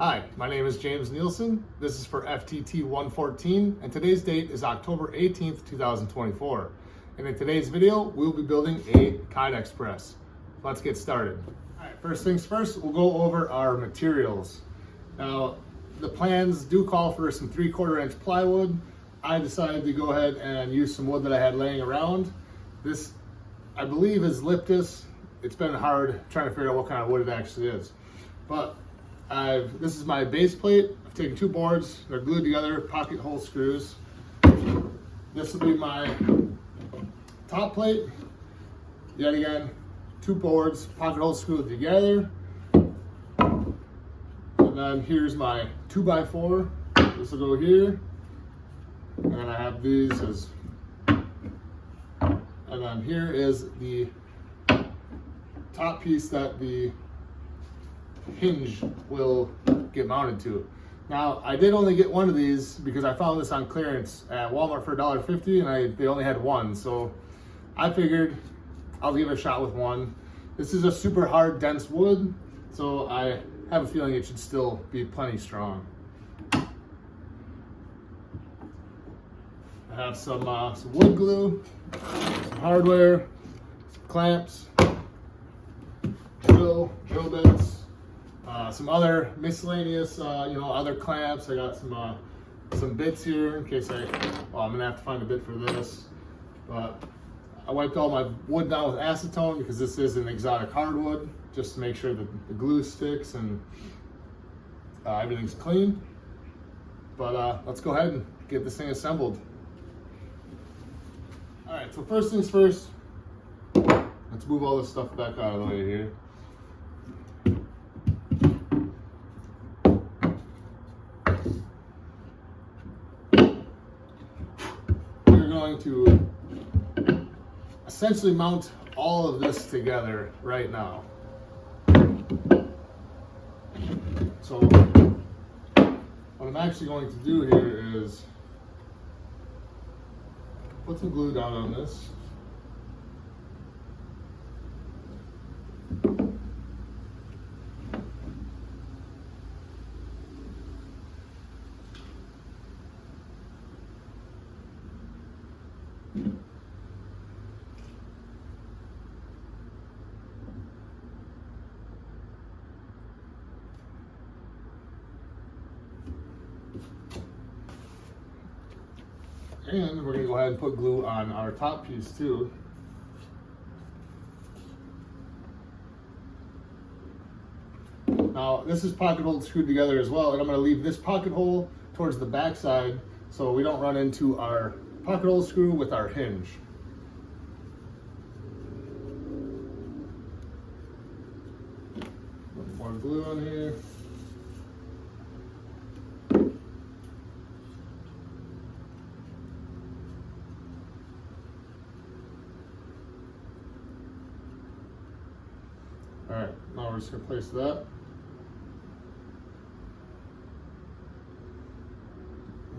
Hi, my name is James Nielsen. This is for FTT114, and today's date is October 18th, 2024. And in today's video, we'll be building a Kydex press. Let's get started. All right, first things first, we'll go over our materials. Now, the plans do call for some 3/4 inch plywood. I decided to go ahead and use some wood that I had laying around. This, I believe, is Liptus. It's been hard trying to figure out what kind of wood it actually is. But this is my base plate. I've taken two boards, they're glued together, pocket hole screws. This will be my top plate. Yet again, two boards, pocket hole screwed together. And then here's my 2x4. This will go here. And then I have these as, and then here is the top piece that the hinge will get mounted to. Now, I did only get one of these because I found this on clearance at Walmart for $1.50 and they only had one, so I figured I'll give it a shot with one. This is a super hard, dense wood, so I have a feeling it should still be plenty strong. I have some wood glue, some hardware, some clamps, drill bits, some other miscellaneous, other clamps. I got some bits here in case I'm gonna have to find a bit for this. But I wiped all my wood down with acetone because this is an exotic hardwood, just to make sure that the glue sticks and everything's clean. But let's go ahead and get this thing assembled. All right, so first things first, let's move all this stuff back out of the way here. We're going to essentially mount all of this together right now. So what I'm actually going to do here is put some glue down on this. And we're going to go ahead and put glue on our top piece too. Now this is pocket hole screwed together as well, and I'm going to leave this pocket hole towards the back side so we don't run into our pocket hole screw with our hinge. Put more glue on here. All right, now we're just gonna place that.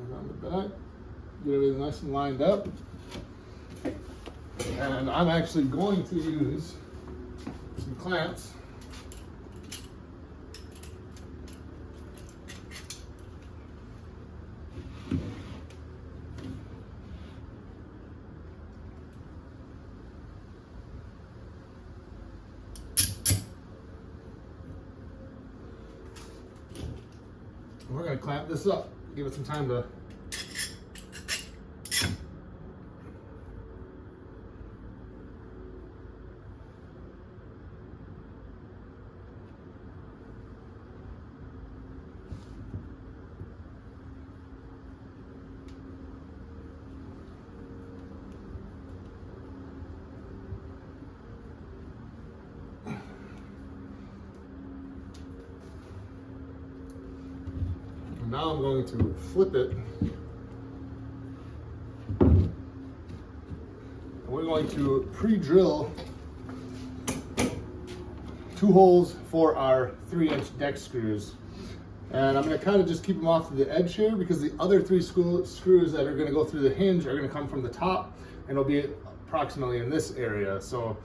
And on the back, get everything nice and lined up. And I'm actually going to use some clamps. We're going to clamp this up, give it some time to Now I'm going to flip it. And we're going to pre-drill 2 holes for our 3-inch deck screws. And I'm going to kind of just keep them off to the edge here because the other 3 screws that are going to go through the hinge are going to come from the top and it'll be approximately in this area. So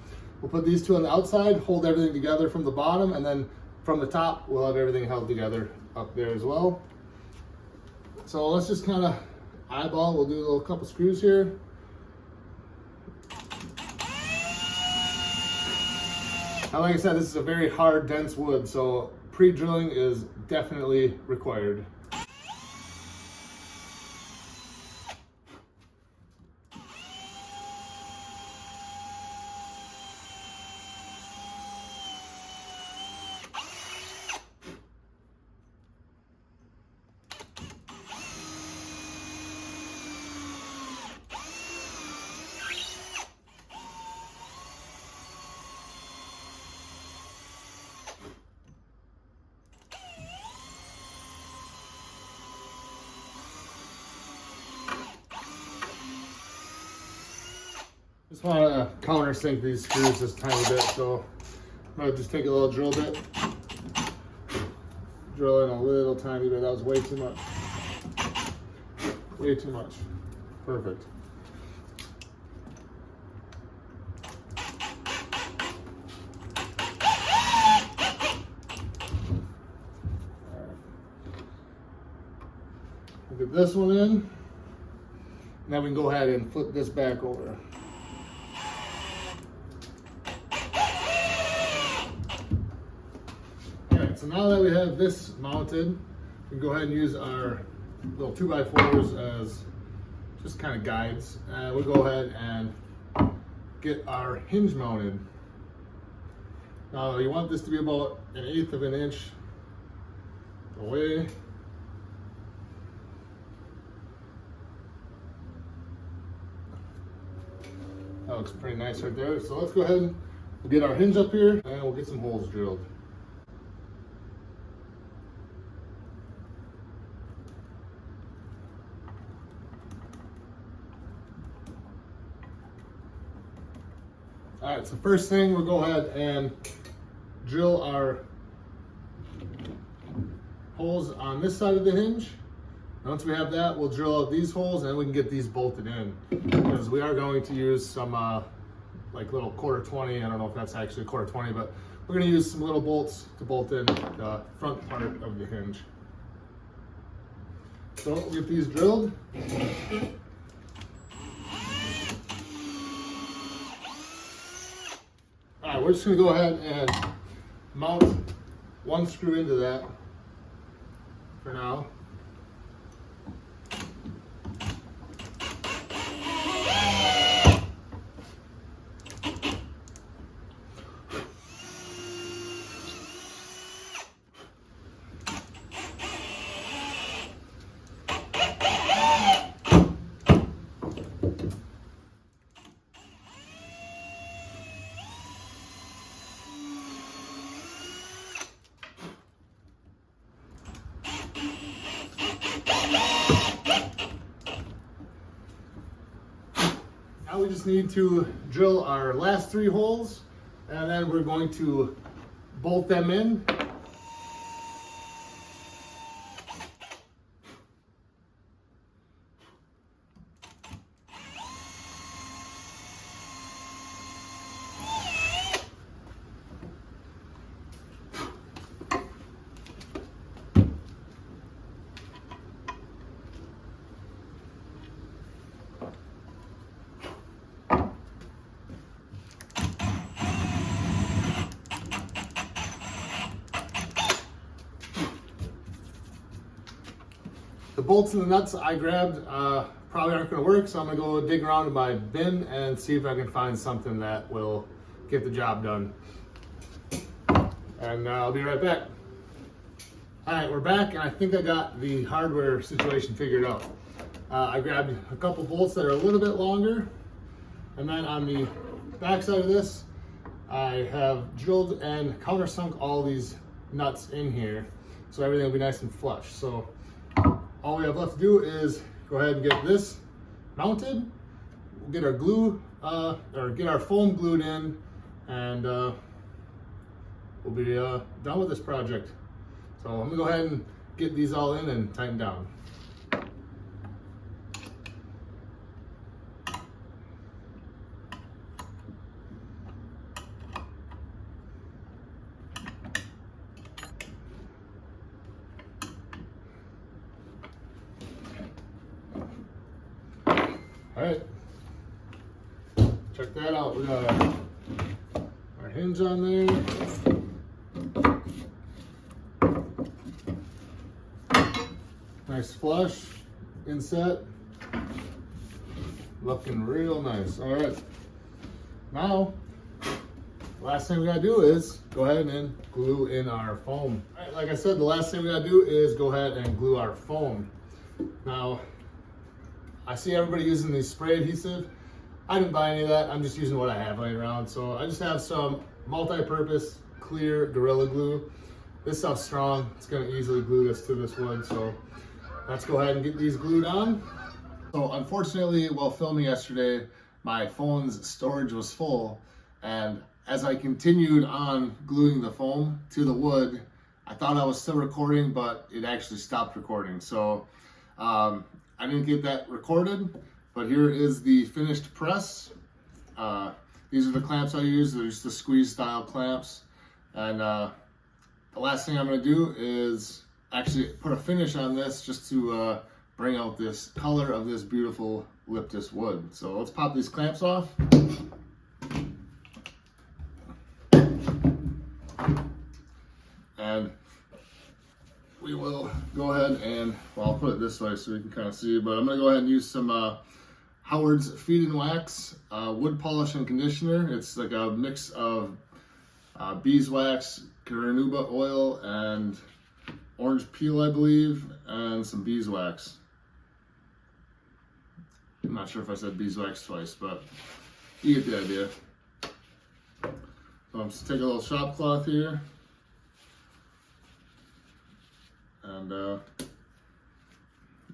we'll put these 2 on the outside, hold everything together from the bottom, and then from the top, we'll have everything held together up there as well. So let's just kind of eyeball. We'll do a little couple screws here. Now, like I said, this is a very hard, dense wood, so pre-drilling is definitely required. Just want to countersink these screws just a tiny bit, so I'm going to just take a little drill bit, drill in a little tiny bit. That was way too much. Way too much. Perfect. We'll get this one in. Now we can go ahead and flip this back over. So now that we have this mounted, we can go ahead and use our little 2x4s as just kind of guides. We'll go ahead and get our hinge mounted. Now you want this to be about 1/8 of an inch away. That looks pretty nice right there. So let's go ahead and we'll get our hinge up here and we'll get some holes drilled. All right, so first thing, we'll go ahead and drill our holes on this side of the hinge. Once we have that, we'll drill out these holes and we can get these bolted in, because we are going to use some like little 1/4-20. I don't know if that's actually 1/4-20, but we're going to use some little bolts to bolt in the front part of the hinge. So we'll get these drilled. All right, we're just going to go ahead and mount one screw into that for now. Now we just need to drill our last 3 holes, and then we're going to bolt them in. The bolts and the nuts I grabbed probably aren't going to work, so I'm going to go dig around in my bin and see if I can find something that will get the job done. And I'll be right back. All right, we're back, and I think I got the hardware situation figured out. I grabbed a couple bolts that are a little bit longer, and then on the back side of this, I have drilled and countersunk all these nuts in here, so everything will be nice and flush. So all we have left to do is go ahead and get this mounted. We'll get our glue, or get our foam glued in, and we'll be done with this project. So I'm gonna go ahead and get these all in and tighten down. All right, check that out. We got our hinge on there. Nice flush inset. Looking real nice. All right, now last thing we gotta do is go ahead and glue in our foam. All right, like I said, the last thing we gotta do is go ahead and glue our foam. Now, I see everybody using the spray adhesive. I didn't buy any of that. I'm just using what I have laying around. So I just have some multi-purpose clear Gorilla Glue. This stuff's strong. It's gonna easily glue this to this wood. So let's go ahead and get these glued on. So unfortunately, while filming yesterday, my phone's storage was full, and as I continued on gluing the foam to the wood, I thought I was still recording, but it actually stopped recording. So I didn't get that recorded, but here is the finished press. These are the clamps I use. They're just the squeeze style clamps. And the last thing I'm gonna do is actually put a finish on this just to bring out this color of this beautiful Liptus wood. So let's pop these clamps off. And we will go ahead and, well, I'll put it this way so we can kind of see, but I'm gonna go ahead and use some Howard's Feed and Wax wood polish and conditioner. It's like a mix of beeswax, carnauba oil, and orange peel, I believe, and some beeswax. I'm not sure if I said beeswax twice, but you get the idea. So I'm just take a little shop cloth here and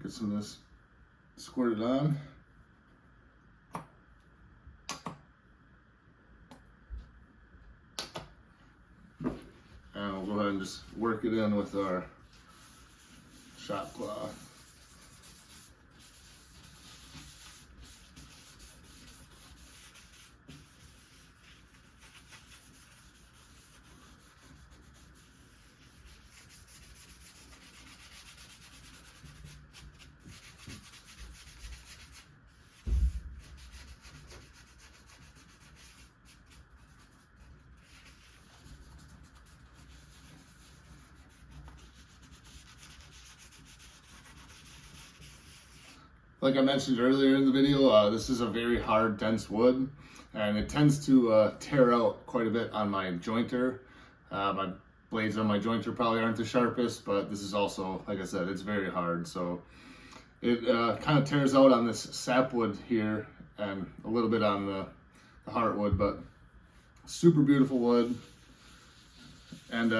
get some of this squirted on. And we'll go ahead and just work it in with our shop cloth. Like I mentioned earlier in the video, this is a very hard, dense wood, and it tends to tear out quite a bit on my jointer. My blades on my jointer probably aren't the sharpest, but this is also, like I said, it's very hard. So it kind of tears out on this sapwood here and a little bit on the heartwood, but super beautiful wood. And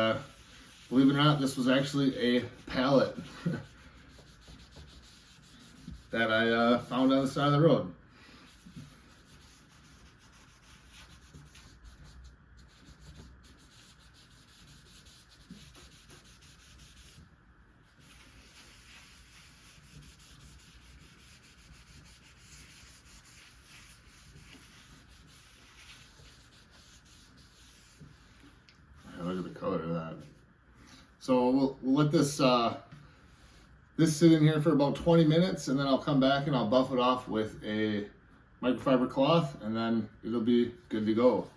believe it or not, this was actually a pallet that I found on the side of the road. Look at the color of that. So we'll let this this sit in here for about 20 minutes, and then I'll come back and I'll buff it off with a microfiber cloth, and then it'll be good to go.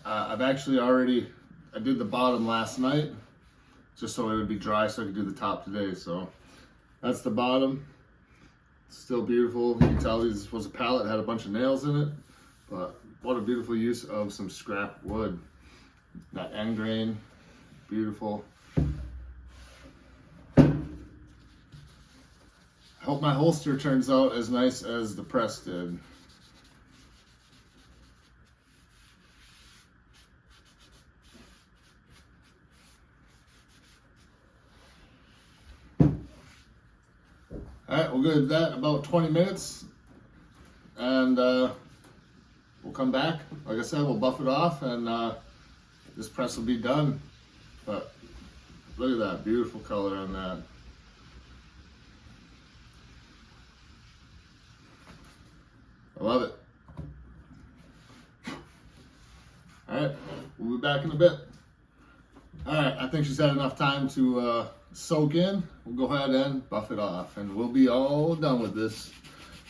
I've actually I did the bottom last night just so it would be dry so I could do the top today. So that's the bottom. It's still beautiful. You can tell this was a pallet, had a bunch of nails in it, but what a beautiful use of some scrap wood. That end grain, beautiful. I hope my holster turns out as nice as the press did. Alright, we'll give that about 20 minutes, and we'll come back. Like I said, we'll buff it off, and this press will be done. But look at that beautiful color on that. I love it. All right, we'll be back in a bit. All right, I think she's had enough time to soak in. We'll go ahead and buff it off, and we'll be all done with this.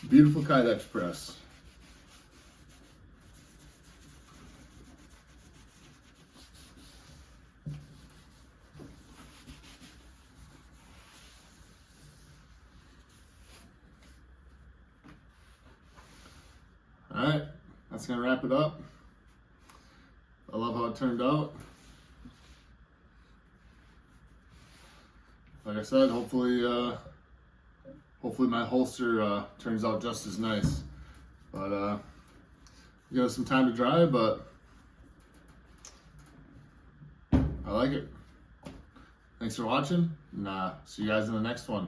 Beautiful Kydex press. All right, that's gonna wrap it up. I love how it turned out. Like I said, hopefully my holster turns out just as nice. But give it some time to dry, but I like it. Thanks for watching, and see you guys in the next one.